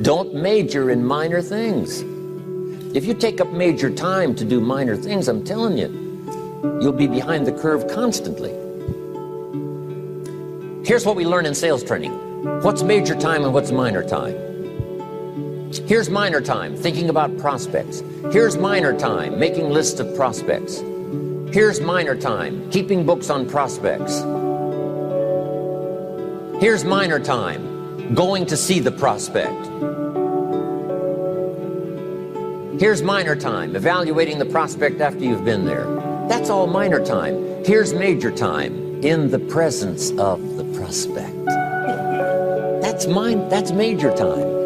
Don't major in minor things. If you take up major time to do minor things, I'm telling you, you'll be behind the curve constantly. Here's what we learn in sales training. What's major time and what's minor time? Here's minor time, thinking about prospects. Here's minor time, making lists of prospects. Here's minor time, keeping books on prospects. Here's minor time, going to see the prospect. Here's minor time, evaluating the prospect after you've been there. That's all minor time. Here's major time, in the presence of the prospect. That's major time.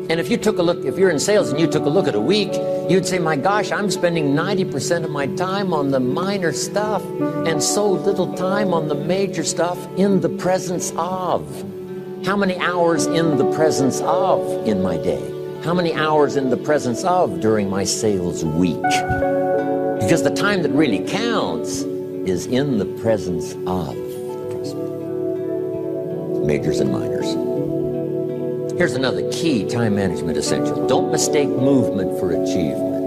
And if you took a look, if you're in sales and you took a look at a week, you'd say, my gosh, I'm spending 90% of my time on the minor stuff and so little time on the major stuff in the presence of. How many hours in the presence of in my day? How many hours in the presence of during my sales week? Because the time that really counts is in the presence of the prospect. Majors and minors. Here's another key time management essential. Don't mistake movement for achievement.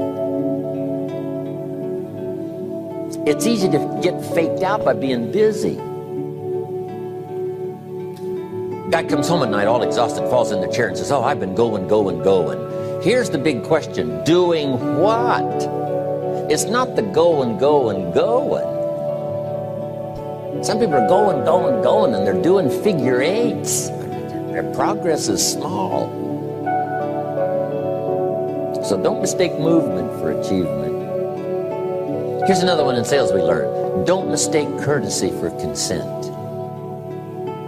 It's easy to get faked out by being busy. Guy comes home at night all exhausted, falls in the chair and says, oh, I've been going. Here's the big question. Doing what? It's not the going. Some people are going, and they're doing figure eights. Their progress is small. So don't mistake movement for achievement. Here's another one in sales we learned. Don't mistake courtesy for consent.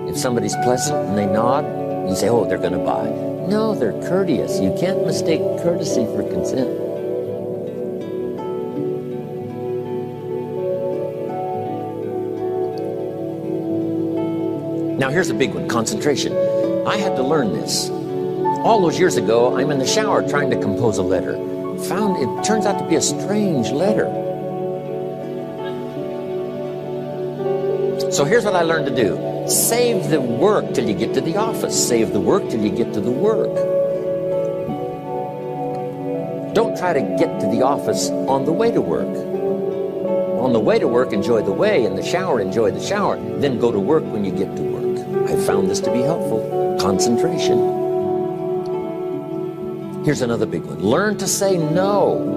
If somebody's pleasant and they nod, you say, oh, they're going to buy. No, they're courteous. You can't mistake courtesy for consent. Now here's a big one, concentration. I had to learn this. All those years ago, I'm in the shower trying to compose a letter. Found it turns out to be a strange letter. So here's what I learned to do. Save the work till you get to the office. Save the work till you get to the work. Don't try to get to the office on the way to work. On the way to work, enjoy the way. In the shower, enjoy the shower. Then go to work when you get to work. I found this to be helpful. Concentration. Here's another big one. Learn to say no.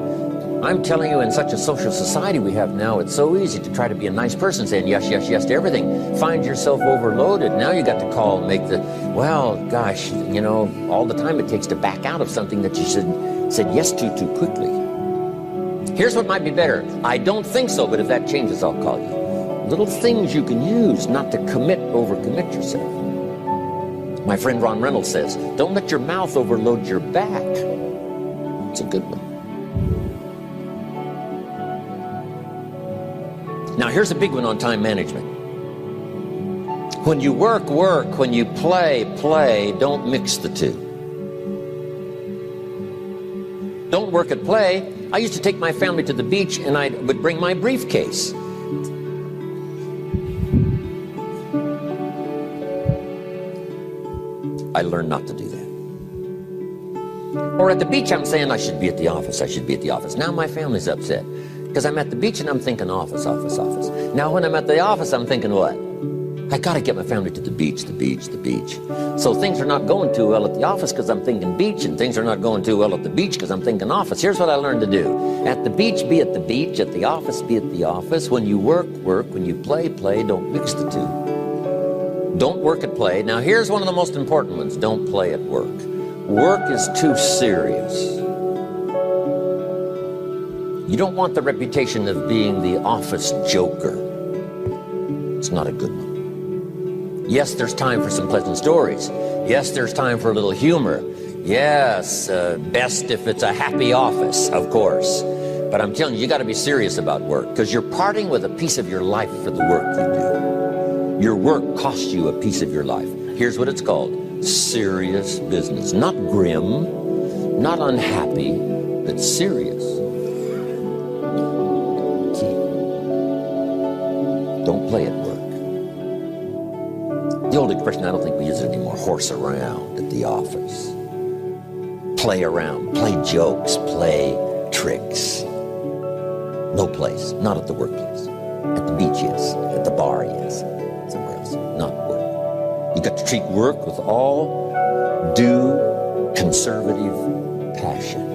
I'm telling you, in such a social society we have now, it's so easy to try to be a nice person, saying yes to everything. Find yourself overloaded. Now you got to call and make the, well, gosh, you know, all the time it takes to back out of something that you said yes to too quickly. Here's what might be better. I don't think so, but if that changes, I'll call you. Little things you can use not to overcommit yourself. My friend Ron Reynolds says, don't let your mouth overload your back. It's a good one. Now here's a big one on time management. When you work, when you play, don't mix the two. Don't work at play. I used to take my family to the beach and I would bring my briefcase. I learned not to do that. Or at the beach, I'm saying I should be at the office. Now my family's upset because I'm at the beach and I'm thinking office. Now when I'm at the office, I'm thinking what? I got to get my family to the beach. So things are not going too well at the office because I'm thinking beach, and things are not going too well at the beach because I'm thinking office. Here's what I learned to do. At the beach, be at the beach. At the office, be at the office. When you work. When you play. Don't mix the two. Don't work at play. Now here's one of the most important ones. Don't play at work. Work is too serious. You don't want the reputation of being the office joker. It's not a good one. Yes, there's time for some pleasant stories. Yes, there's time for a little humor. Yes, best if it's a happy office, of course. But I'm telling you, you got to be serious about work because you're parting with a piece of your life for the work you do. Your work costs you a piece of your life. Here's what it's called. Serious business. Not grim, not unhappy, but serious. Don't play at work. The old expression, I don't think we use it anymore, horse around at the office. Play around, play jokes, play tricks. No place, not at the workplace. At the beach, yes. At the bar, yes. Somewhere else, not work. You got to treat work with all due conservative passion,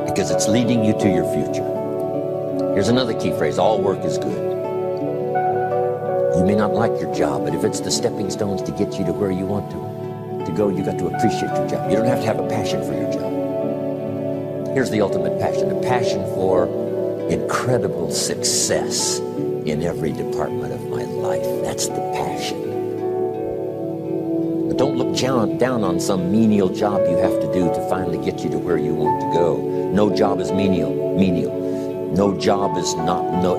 because it's leading you to your future. Here's another key phrase: all work is good. You may not like your job, but if it's the stepping stones to get you to where you want to go, you got to appreciate your job. You don't have to have a passion for your job. Here's the ultimate passion: a passion for incredible success in every department of my life. That's the passion. But don't look down on some menial job you have to do to finally get you to where you want to go. No job is menial. No job is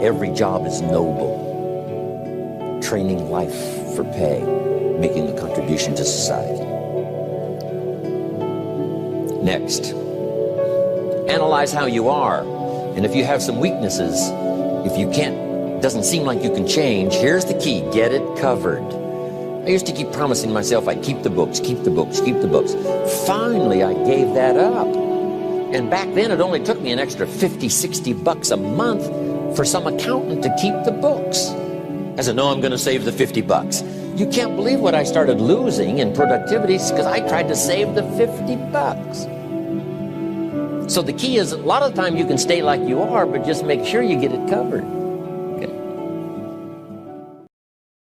every job is noble. Training life for pay, making a contribution to society. Next, analyze how you are. And if you have some weaknesses, if you doesn't seem like you can change, here's the key: get it covered. I used to keep promising myself I'd keep the books. Finally, I gave that up. And back then, it only took me an extra $50-$60 a month for some accountant to keep the books. I said, no, I'm going to save the $50. You can't believe what I started losing in productivity because I tried to save the $50. So the key is, a lot of the time you can stay like you are, but just make sure you get it covered.